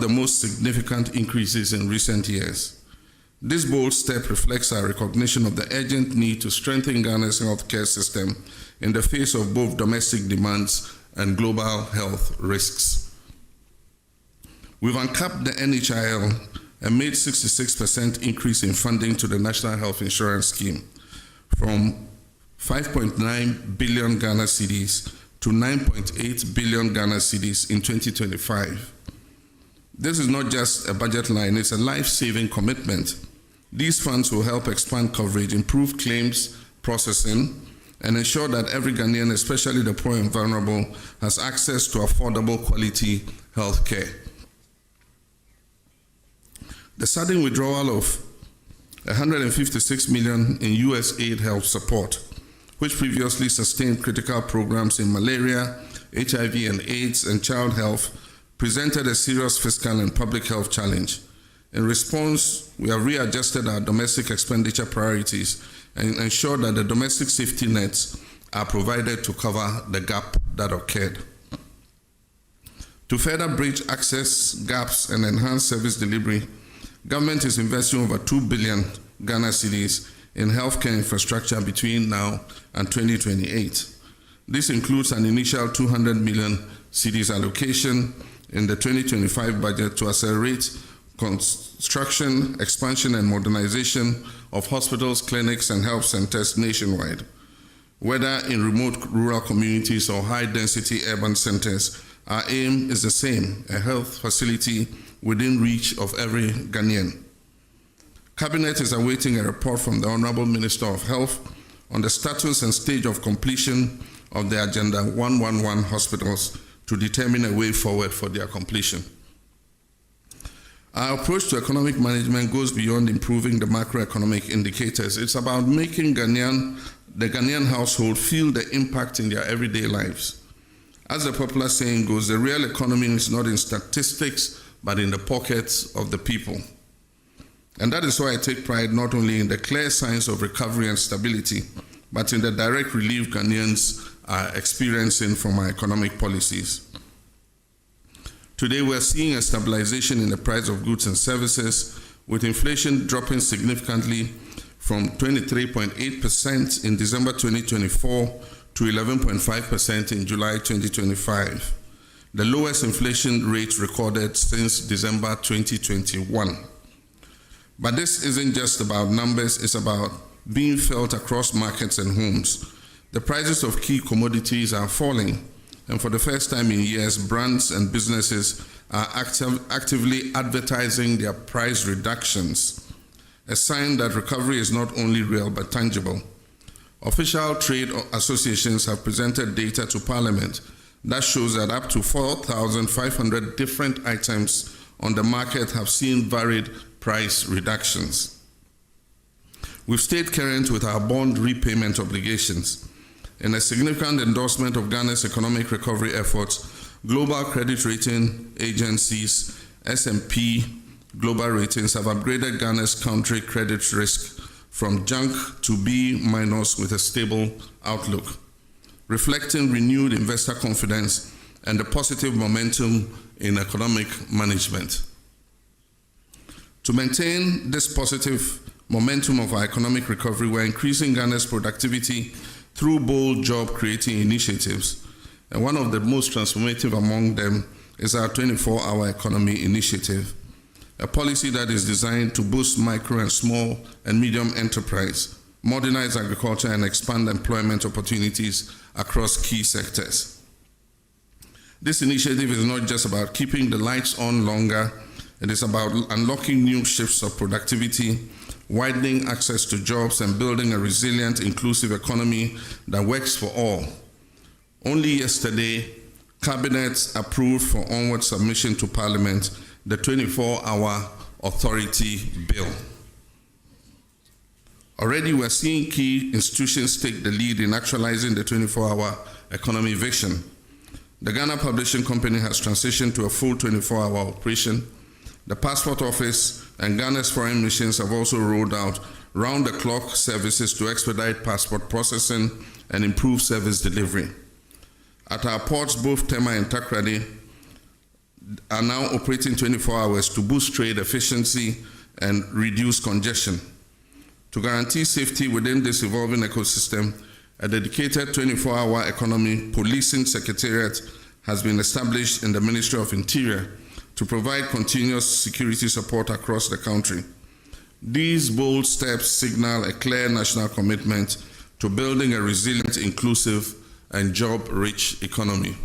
the most significant increases in recent years. This bold step reflects our recognition of the urgent need to strengthen Ghana's healthcare system in the face of both domestic demands and global health risks. We've uncapped the NHIL and made 66% increase in funding to the National Health Insurance Scheme from 5.9 billion Ghana cedis to 9.8 billion Ghana cedis in 2025. This is not just a budget line, it's a life-saving commitment. These funds will help expand coverage, improve claims processing, and ensure that every Ghanaian, especially the poor and vulnerable, has access to affordable quality health care. The sudden withdrawal of $156 million in US aid health support, which previously sustained critical programs in malaria, HIV and AIDS, and child health, presented a serious fiscal and public health challenge. In response, we have readjusted our domestic expenditure priorities and ensured that the domestic safety nets are provided to cover the gap that occurred. To further bridge access gaps and enhance service delivery, government is investing over 2 billion Ghana cedis in healthcare infrastructure between now and 2028. This includes an initial 200 million cedis allocation in the 2025 budget to accelerate construction, expansion, and modernization of hospitals, clinics, and health centers nationwide. Whether in remote rural communities or high-density urban centers, our aim is the same: a health facility within reach of every Ghanaian. Cabinet is awaiting a report from the Honorable Minister of Health on the status and stage of completion of the Agenda 111 hospitals to determine a way forward for their completion. Our approach to economic management goes beyond improving the macroeconomic indicators. It's about making the Ghanaian household feel the impact in their everyday lives. As the popular saying goes, the real economy is not in statistics, but in the pockets of the people. And that is why I take pride not only in the clear signs of recovery and stability, but in the direct relief Ghanaians are experiencing from our economic policies. Today, we're seeing a stabilization in the price of goods and services, with inflation dropping significantly from 23.8% in December 2024 to 11.5% in July 2025, the lowest inflation rate recorded since December 2021. But this isn't just about numbers, it's about being felt across markets and homes. The prices of key commodities are falling, and for the first time in years, brands and businesses are actively advertising their price reductions, a sign that recovery is not only real but tangible. Official trade associations have presented data to Parliament that shows that up to 4,500 different items on the market have seen varied price reductions. We've stayed current with our bond repayment obligations. In a significant endorsement of Ghana's economic recovery efforts, global credit rating agencies, S&P Global Ratings, have upgraded Ghana's country credit risk from junk to B- with a stable outlook, reflecting renewed investor confidence and the positive momentum in economic management. To maintain this positive momentum of our economic recovery, we're increasing Ghana's productivity through bold job-creating initiatives, and one of the most transformative among them is our 24-hour economy initiative, a policy that is designed to boost micro and small and medium enterprise, modernize agriculture, and expand employment opportunities across key sectors. This initiative is not just about keeping the lights on longer, it is about unlocking new shifts of productivity, widening access to jobs, and building a resilient, inclusive economy that works for all. Only yesterday, Cabinet approved for onward submission to Parliament the 24-hour authority bill. Already we're seeing key institutions take the lead in actualizing the 24-hour economy vision. The Ghana Publishing Company has transitioned to a full 24-hour operation. The Passport Office and Ghana's foreign missions have also rolled out round-the-clock services to expedite passport processing and improve service delivery. At our ports, both Tema and Takrady, are now operating 24 hours to boost trade efficiency and reduce congestion. To guarantee safety within this evolving ecosystem, a dedicated 24-hour economy policing secretariat has been established in the Ministry of Interior to provide continuous security support across the country. These bold steps signal a clear national commitment to building a resilient, inclusive, and job-rich economy.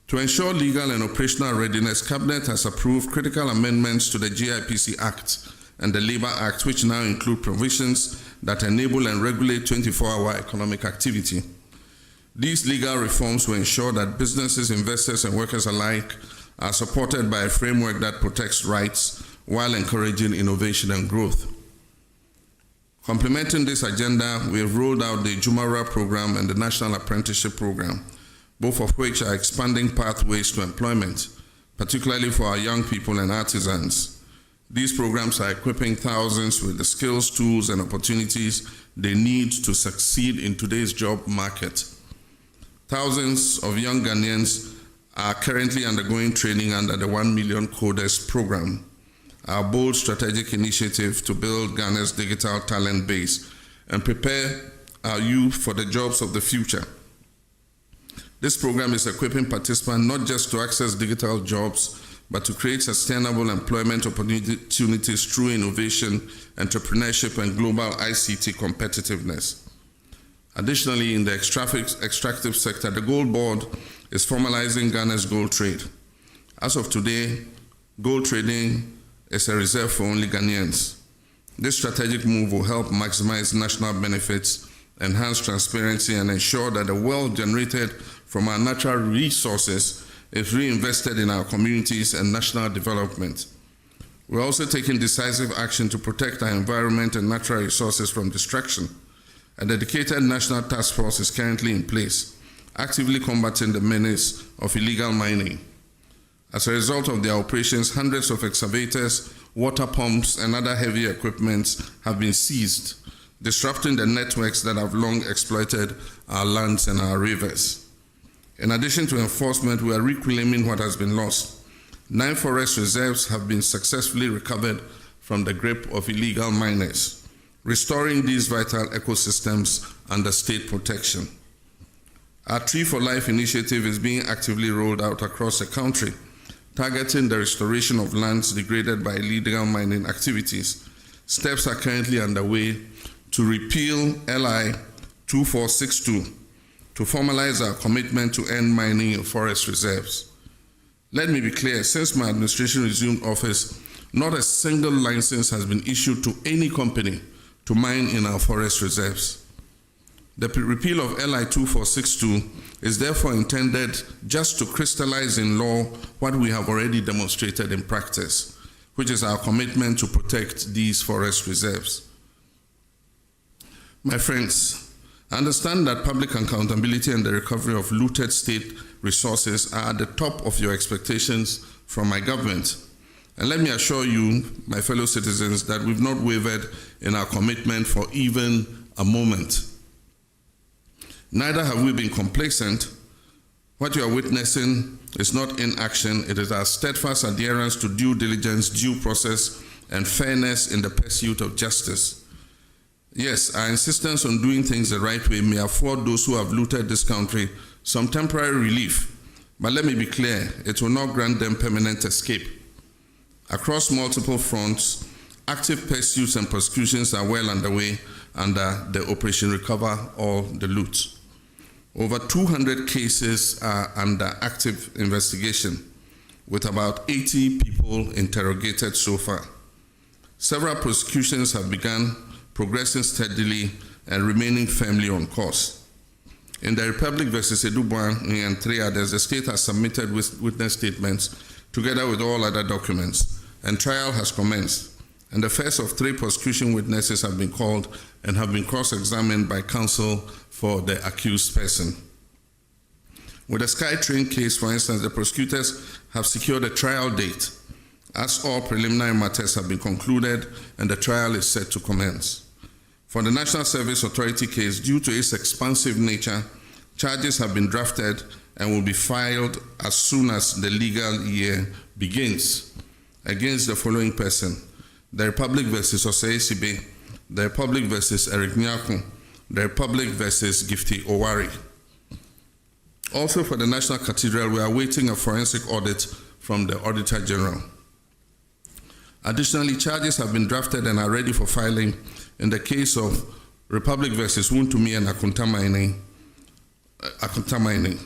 To ensure legal and operational readiness, Cabinet has approved critical amendments to the GIPC Act and the Labour Act, which now include provisions that enable and regulate 24-hour economic activity. These legal reforms will ensure that businesses, investors, and workers alike are supported by a framework that protects rights while encouraging innovation and growth. Complementing this agenda, we have rolled out the Jumara program and the National Apprenticeship Program, both of which are expanding pathways to employment, particularly for our young people and artisans. These programs are equipping thousands with the skills, tools, and opportunities they need to succeed in today's job market. Thousands of young Ghanaians are currently undergoing training under the 1 Million Coders program, our bold strategic initiative to build Ghana's digital talent base and prepare our youth for the jobs of the future. This program is equipping participants not just to access digital jobs, but to create sustainable employment opportunities through innovation, entrepreneurship, and global ICT competitiveness. Additionally, in the extractive sector, the Gold Board is formalizing Ghana's gold trade. As of today, gold trading is a reserve for only Ghanaians. This strategic move will help maximize national benefits, enhance transparency, and ensure that the wealth generated from our natural resources is reinvested in our communities and national development. We're also taking decisive action to protect our environment and natural resources from destruction. A dedicated national task force is currently in place, actively combating the menace of illegal mining. As a result of their operations, hundreds of excavators, water pumps, and other heavy equipment have been seized, disrupting the networks that have long exploited our lands and our rivers. In addition to enforcement, we are reclaiming what has been lost. 9 forest reserves have been successfully recovered from the grip of illegal miners, restoring these vital ecosystems under state protection. Our Tree for Life initiative is being actively rolled out across the country, targeting the restoration of lands degraded by illegal mining activities. Steps are currently underway to repeal LI 2462 to formalize our commitment to end mining in forest reserves. Let me be clear, since my administration resumed office, not a single license has been issued to any company to mine in our forest reserves. The repeal of LI 2462 is therefore intended just to crystallize in law what we have already demonstrated in practice, which is our commitment to protect these forest reserves. My friends, I understand that public accountability and the recovery of looted state resources are at the top of your expectations from my government. And let me assure you, my fellow citizens, that we've not wavered in our commitment for even a moment. Neither have we been complacent. What you are witnessing is not inaction, it is our steadfast adherence to due diligence, due process, and fairness in the pursuit of justice. Yes, our insistence on doing things the right way may afford those who have looted this country some temporary relief, but let me be clear, it will not grant them permanent escape. Across multiple fronts, active pursuits and prosecutions are well underway under the Operation Recover All the Loot. Over 200 cases are under active investigation, with about 80 people interrogated so far. Several prosecutions have begun, progressing steadily and remaining firmly on course. In the Republic versus Edubuan and 3 others, the state has submitted witness statements together with all other documents, and trial has commenced. And the first of 3 prosecution witnesses have been called and have been cross-examined by counsel for the accused person. With the SkyTrain case, for instance, the prosecutors have secured a trial date, as all preliminary matters have been concluded and the trial is set to commence. For the National Service Authority case, due to its expansive nature, charges have been drafted and will be filed as soon as the legal year begins against the following person: the Republic versus Osei Sibe, the Republic versus Eric Nyako, the Republic versus Gifty Owari. Also for the National Cathedral, we are awaiting a forensic audit from the Auditor General. Additionally, charges have been drafted and are ready for filing in the case of Republic versus Wuntumi and Akunta Mining.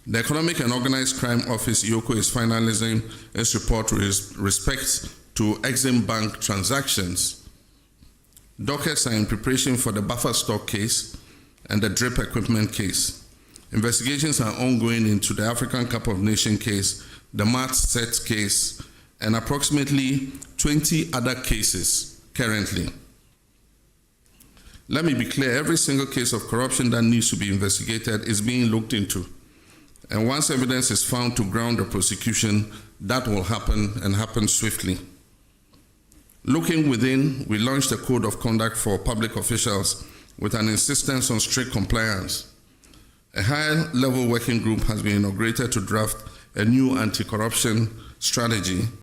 The Economic and Organized Crime Office, EOCO, is finalizing its report with respect to Exim Bank transactions. Dockets are in preparation for the buffer stock case and the drip equipment case. Investigations are ongoing into the African Cup of Nations case, the MAT set case, and approximately 20 other cases currently. Let me be clear, every single case of corruption that needs to be investigated is being looked into. And once evidence is found to ground the prosecution, that will happen and happen swiftly. Looking within, we launched a code of conduct for public officials with an insistence on strict compliance. A high-level working group has been inaugurated to draft a new anti-corruption strategy